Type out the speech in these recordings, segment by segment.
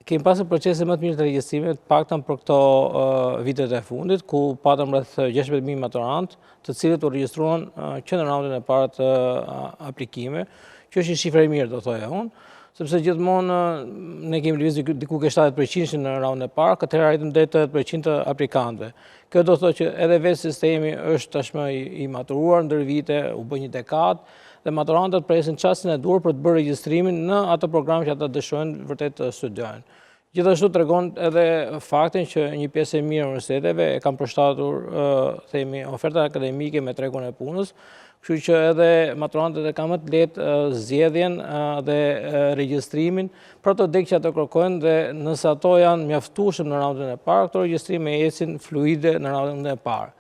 Kemi pasur procese më të mirë të regjistrimit, paktën për këto vitet e fundit, ku patëm rreth 16.000 maturantë, të cilët u regjistruan që në raundin e parë të aplikimeve, që është një shifër e mirë, do thoja unë, sepse gjithmonë ne kemi lëvizur diku ke 70% në raundin e parë, këtëherë arritëm deri te 80% të aplikantëve. Kjo do thotë që edhe vetë sistemi është tashmë i maturuar ndër vite, u bë një dekadë, dhe maturantët presin çastin e duhur për të bërë regjistrimin në ato programe që ata dëshirojnë vërtet të studiojnë. Gjithashtu tregon edhe faktin që një pjesë e mirë e universiteteve e kanë përshtatur themi ofertat akademike me tregun e punës, kështu që edhe maturantët e kanë më të lehtë zgjedhjen dhe regjistrimin për ato degë që ato kërkojnë, dhe nëse ato janë mjaftueshëm në raundin e parë, këto regjistrime ecin fluide në raundin e parë.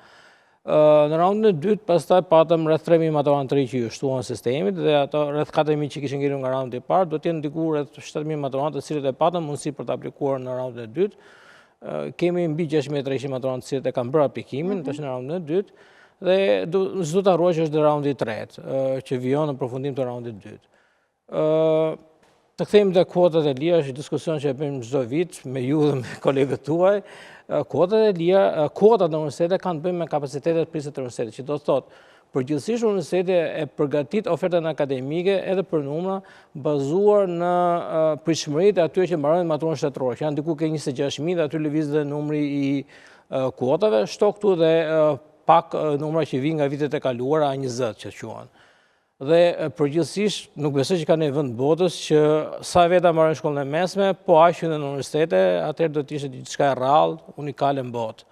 Në raundin e dytë, pastaj patëm rreth 3.000 maturantë të ri që ju shtuan sistemit, dhe ato rreth 4.000 që kishin ngelur nga raundi i parë, do të jenë diku rreth 7.000 maturantë të cilët e patëm mundësi për të aplikuar në raundin e dytë. Kemi mbi 6.300 maturantë të cilët e kanë bërë aplikimin tash në raundin e dytë, dhe s'do ta harroj që është raundi i tretë, që vijon në përfundim të raundit të dytë. Të kthehemi te kuotat e lira, është diskusion që e bëjmë çdo vit me ju dhe me kolegët tuaj. Kuotat e lira, kuotat në universitete kanë të bëjnë me kapacitetet prisë të universitetit, që do të thotë, përgjithsisht universiteti e përgatit ofertën akademike edhe për numra bazuar në pritshmëritë e atyre që mbarojnë maturën shtetërore, që janë diku ke 26.000, dhe aty lëviz dhe numri i kuotave, shto këtu dhe pak numra që vijnë nga vitet e kaluara, A20 që quhen. Dhe përgjithsisht nuk besoj që ka një vend botës që sa veta marrin shkollën e mesme, po aq që në universitete, atëherë do të ishte diçka e rrallë, unikale në botë.